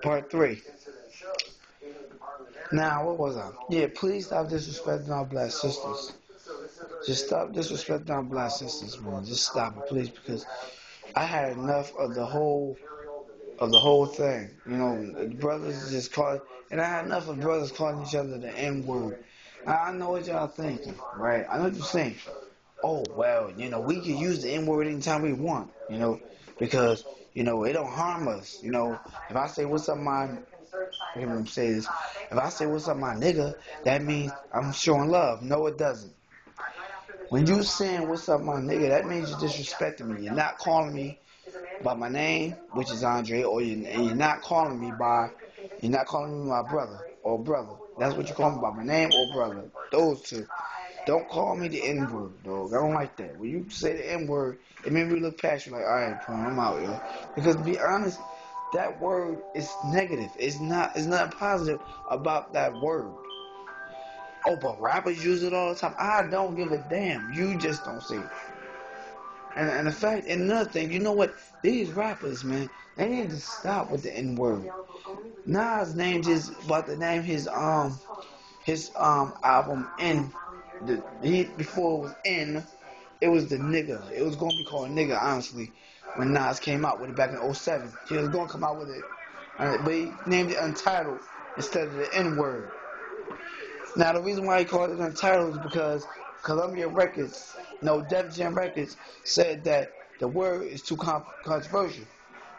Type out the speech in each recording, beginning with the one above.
Part 3. Now, what was I? Yeah, please stop disrespecting our black sisters. Just stop disrespecting our black sisters, man. Just stop it, please, because I had enough of the whole thing. You know, brothers just call it, and I had enough of brothers calling each other the N word. I know what y'all thinking, right? I know what you're saying. Oh well, you know, we can use the N word anytime we want, you know, because it don't harm us. You know, if I say what's up, my hear me say this. If I say what's up, my nigga, that means I'm showing love. No, it doesn't. When you saying what's up, my nigga, that means you're disrespecting me. You're not calling me by my name, which is Andre, and you're not calling me my brother or brother. That's what you call me by my name or brother. Those two. Don't call me the N word, dog. I don't like that. When you say the N word, it made me look past you like, all right, I'm out, yo. Because to be honest, that word is negative. It's not positive about that word. Oh, but rappers use it all the time. I don't give a damn. You just don't see it. And the fact, and another thing, you know what? These rappers, man, they need to stop with the N word. Nas named about to name his album N. Before it was N, it was the nigga. It was gonna be called nigga, honestly. When Nas came out with it back in '07, he was gonna come out with it, but he named it Untitled instead of the N word. Now the reason why he called it Untitled is because Columbia Records, no, Def Jam Records said that the word is too controversial.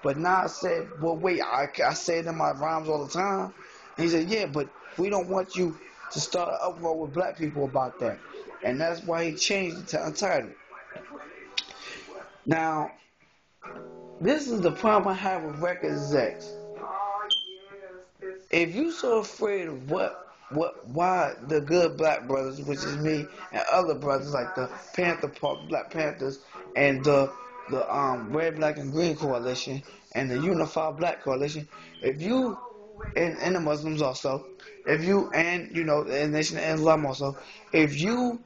But Nas said, well, wait, I say it in my rhymes all the time. And he said, yeah, but we don't want you to start an uproar with black people about that. And that's why he changed it to Untitled. Now, this is the problem I have with record execs. If you so afraid of why the good black brothers, which is me and other brothers like the Black Panthers and the Red, Black, and Green Coalition and the Unified Black Coalition, if you and the Muslims also, if you and the Nation of Islam also, if you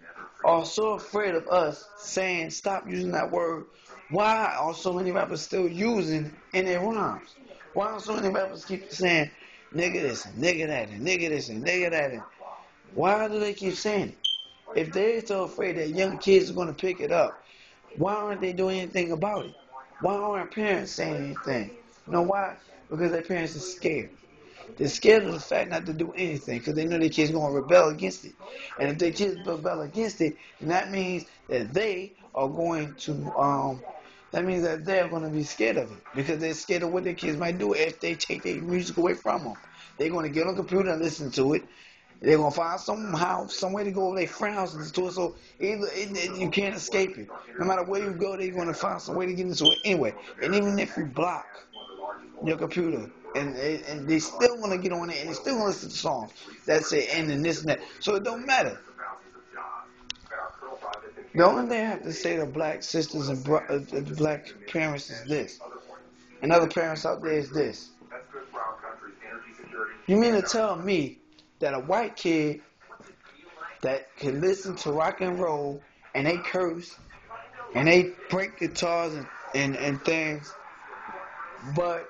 are so afraid of us saying stop using that word, why are so many rappers still using in their rhymes? Why are so many rappers keep saying nigga this and nigga that and nigga this and nigga that and why do they keep saying it? If they're so afraid that young kids are going to pick it up, why aren't they doing anything about it? Why aren't parents saying anything? You know why? Because their parents are scared. They're scared of the fact not to do anything because they know their kids are going to rebel against it. And if their kids rebel against it, then that means that they are going to, that means that they're going to be scared of it because they're scared of what their kids might do if they take their music away from them. They're going to get on the computer and listen to it. They're going to find some way to go over their friend's house and listen to it. So you can't escape it. No matter where you go, they're going to find some way to get into it anyway. And even if you block your computer, and they still want to get on it, and they still want to listen to songs that say and this and that. So it don't matter. The only thing I have to say to black sisters and black parents is this, and other parents out there is this. You mean to tell me that a white kid that can listen to rock and roll and they curse and they break guitars and things, but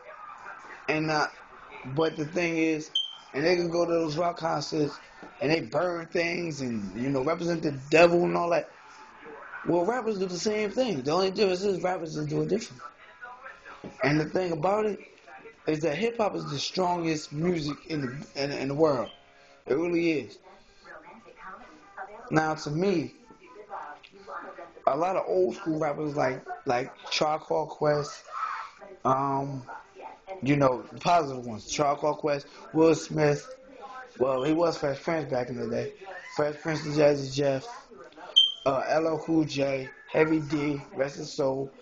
but the thing is, and they can go to those rock concerts and they burn things and represent the devil and all that. Well, rappers do the same thing. The only difference is rappers just do it different. And the thing about it is that hip hop is the strongest music in the world. It really is. Now, to me, a lot of old school rappers like Tribe Called Quest, positive ones. Tribe Called Quest, Will Smith. Well, he was Fresh Prince back in the day. Fresh Prince and Jazzy Jeff, LL Cool J, Heavy D, Rest of Soul,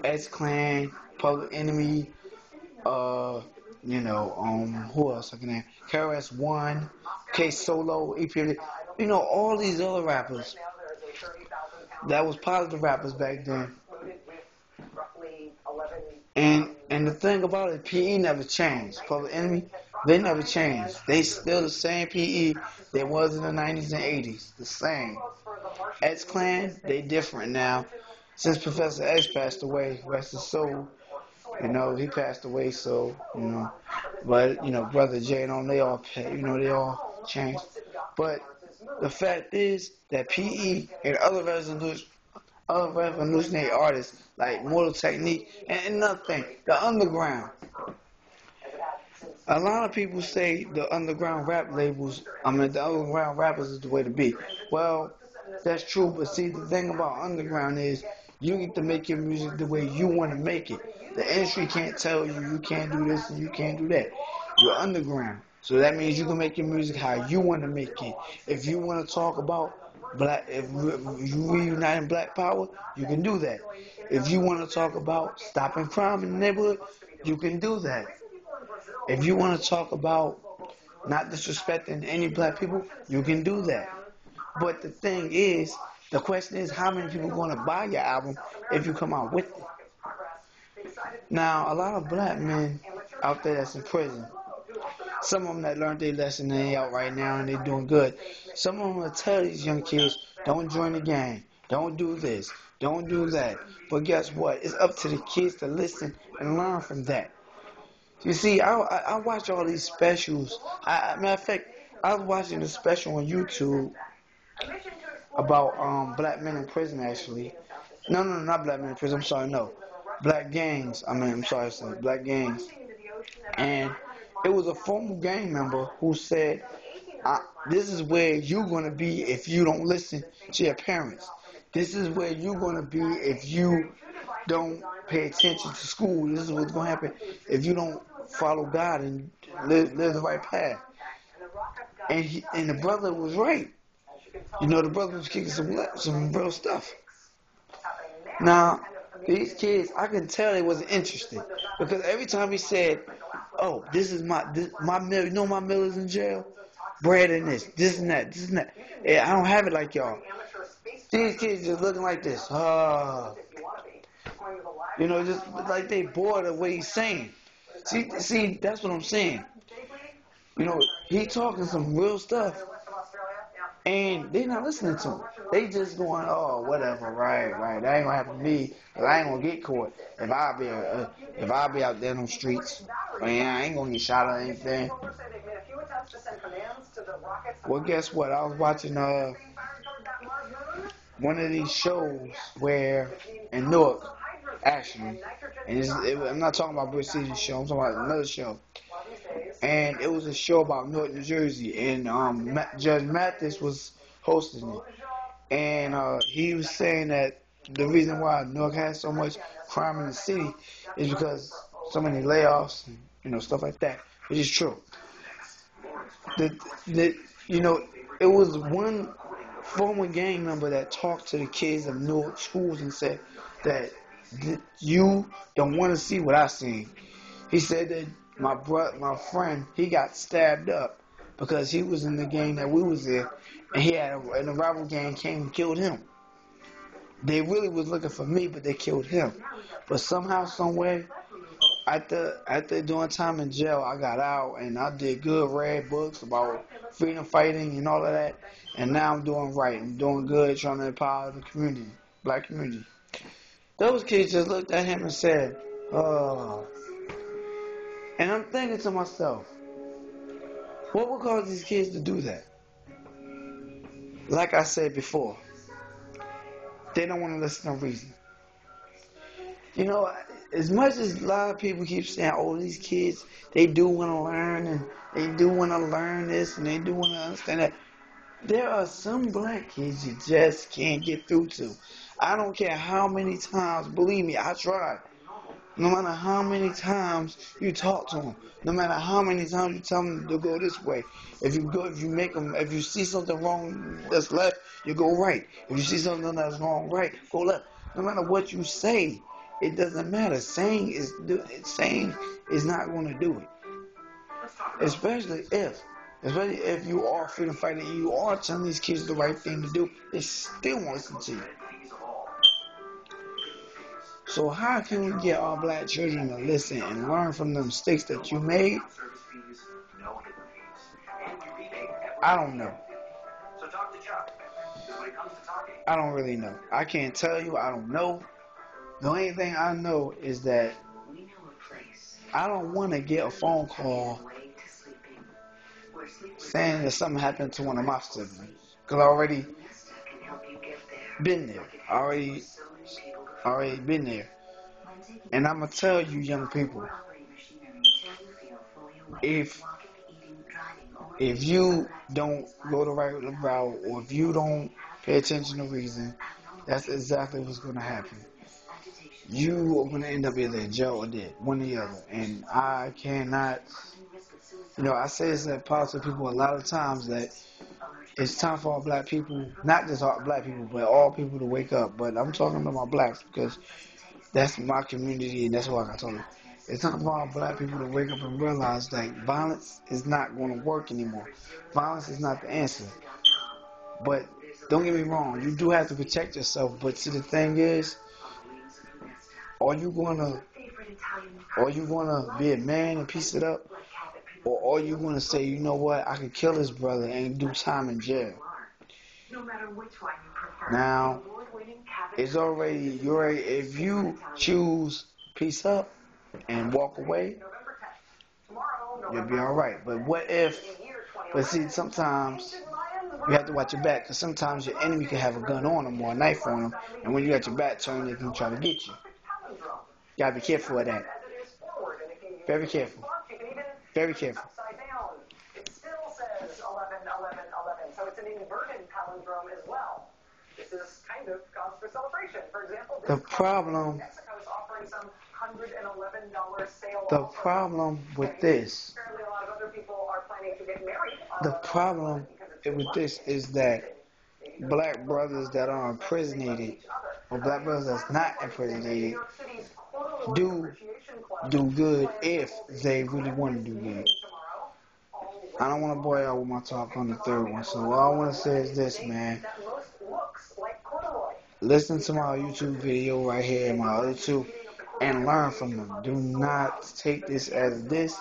X Clan, Public Enemy, who else I can name? KRS-One, K Solo, EPMD, all these other rappers that was positive rappers back then. And the thing about it, PE never changed. Public Enemy, they never changed. They still the same PE they was in the 90s and 80s. The same. X Clan, they different now. since Professor X passed away, rest his soul, he passed away, so, but, Brother J and all, they all, they all changed. But the fact is that PE and other revolutionary artists like Mortal Technique, and another thing, the underground. A lot of people say the underground rap labels, the underground rappers is the way to be. Well, that's true, but see, the thing about underground is you get to make your music the way you want to make it. The industry can't tell you you can't do this and you can't do that. You're underground. So that means you can make your music how you want to make it. If you want to talk about if you reuniting Black Power, you can do that. If you want to talk about stopping crime in the neighborhood, you can do that. If you want to talk about not disrespecting any black people, you can do that. But the question is, how many people are going to buy your album if you come out with it? Now, a lot of black men out there that's in prison, some of them that learned their lesson, they out right now and they're doing good. Some of them will tell these young kids, don't join the gang, don't do this, don't do that. But guess what? It's up to the kids to listen and learn from that. You see, I watch all these specials. Matter of fact, I was watching a special on YouTube about black men in prison, actually. No, not black men in prison. I'm sorry, no. Black gangs. I'm sorry, black gangs. And it was a former gang member who said, this is where you're going to be if you don't listen to your parents. This is where you're going to be if you don't pay attention to school. This is what's going to happen if you don't follow God and live the right path. And the brother was right. The brother was kicking some real stuff. Now, these kids, I can tell they wasn't interested because every time he said, "Oh, this is my mill. My mill is in jail. Bread and this and that. Yeah, I don't have it like y'all." These kids just looking like this. Just like they bored of what he's saying. See, that's what I'm saying. He talking some real stuff, and they not listening to him. They just going, oh, whatever, right. That ain't gonna happen to me, cause I ain't gonna get caught if I be out there in them streets. I ain't gonna get shot or anything. Well, guess what? I was watching one of these shows where in Newark, actually, and I'm not talking about Britt Season's show. I'm talking about another show. And it was a show about Newark, New Jersey, and Judge Mathis was hosting it. And he was saying that the reason why Newark has so much crime in the city is because so many layoffs and stuff like that, which is true. It was one former gang member that talked to the kids of Newark schools and said that you don't want to see what I seen. He said that my friend, he got stabbed up because he was in the gang that we was in, and and a rival gang came and killed him. They really was looking for me, but they killed him. But somehow, some way, after doing time in jail, I got out and I did good, read books about freedom fighting and all of that, and now I'm doing right. I'm doing good, trying to empower the community, black community. Those kids just looked at him and said, "Oh." And I'm thinking to myself, what would cause these kids to do that? Like I said before, they don't want to listen to reason. As much as a lot of people keep saying, oh, these kids, they do want to learn, and they do want to learn this, and they do want to understand that, there are some black kids you just can't get through to. I don't care how many times, believe me, I tried. No matter how many times you talk to them, no matter how many times you tell them to go this way, if you see something wrong that's left, you go right. If you see something that's wrong right, go left. No matter what you say, it doesn't matter. Saying is not going to do it. Especially if you are freedom fighting and you are telling these kids the right thing to do, they still won't listen to you. So how can we get our black children to listen and learn from the mistakes that you made? I don't know. I don't really know. I can't tell you. I don't know. The only thing I know is that I don't want to get a phone call saying that something happened to one of my siblings. Because I already been there. Already been there. And I'm going to tell you young people, if you don't go the right route, or if you don't pay attention to reason, that's exactly what's going to happen. You are going to end up either in jail or dead, one or the other. And I cannot, I say this to positive people a lot of times, that it's time for all black people, not just all black people, but all people to wake up. But I'm talking about my blacks because that's my community and that's what I told you. It's time for all black people to wake up and realize that violence is not going to work anymore. Violence is not the answer. But don't get me wrong, you do have to protect yourself. But see, the thing is, are you gonna be a man and piece it up, or are you gonna say, you know what, I could kill this brother and do time in jail? Now, if you choose peace up and walk away, you'll be all right. But see, sometimes you have to watch your back, because sometimes your enemy can have a gun on them or a knife on them, and when you got your back turned, they can try to get you. You gotta be careful of that. Very careful. Very careful. It still says 11, 11, 11, so it's an inverted palindrome as well. This is kind of cause for celebration. For example, the problem with this, is that black brothers that are imprisonated, or black brothers that's not imprisonated, do good if they really want to do good. I don't want to bore y'all with my talk on the third one, so all I want to say is this, man. Listen to my YouTube video right here and my other two, and learn from them. Do not take this as this.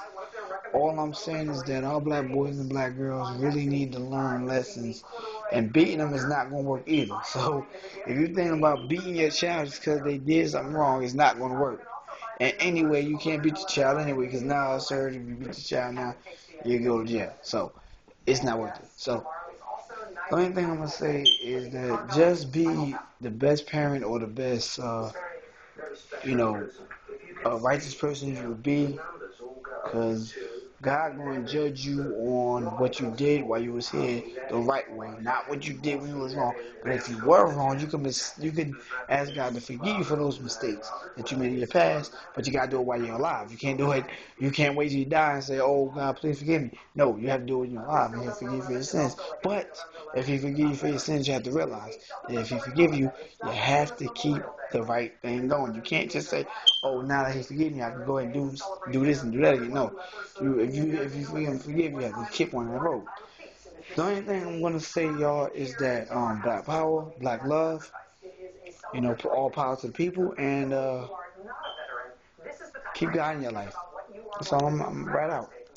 All I'm saying is that all black boys and black girls really need to learn lessons, and beating them is not going to work either. So if you're thinking about beating your child just because they did something wrong, it's not going to work. And anyway, you can't beat your child anyway, because now, sir, if you beat your child now, you go to jail. So it's not worth it. So the only thing I'm going to say is that just be the best parent, or the best, righteous person you would be, because God going to judge you on what you did while you was here the right way, not what you did when you was wrong. But if you were wrong, you can ask God to forgive you for those mistakes that you made in your past. But you got to do it while you're alive. You can't do it. You can't wait till you die and say, "Oh God, please forgive me." No, you have to do it when you're alive, and He'll forgive you for your sins. But if He forgive you for your sins, you have to realize that if He forgive you, you have to keep the right thing going. You can't just say, "Oh, now that He forgive me, I can go ahead and do this and do that again." No, if you forgive, you have to keep on that road. The only thing I'm gonna say, y'all, is that black power, black love, all power to the people, and keep God in your life. That's all. I'm right out.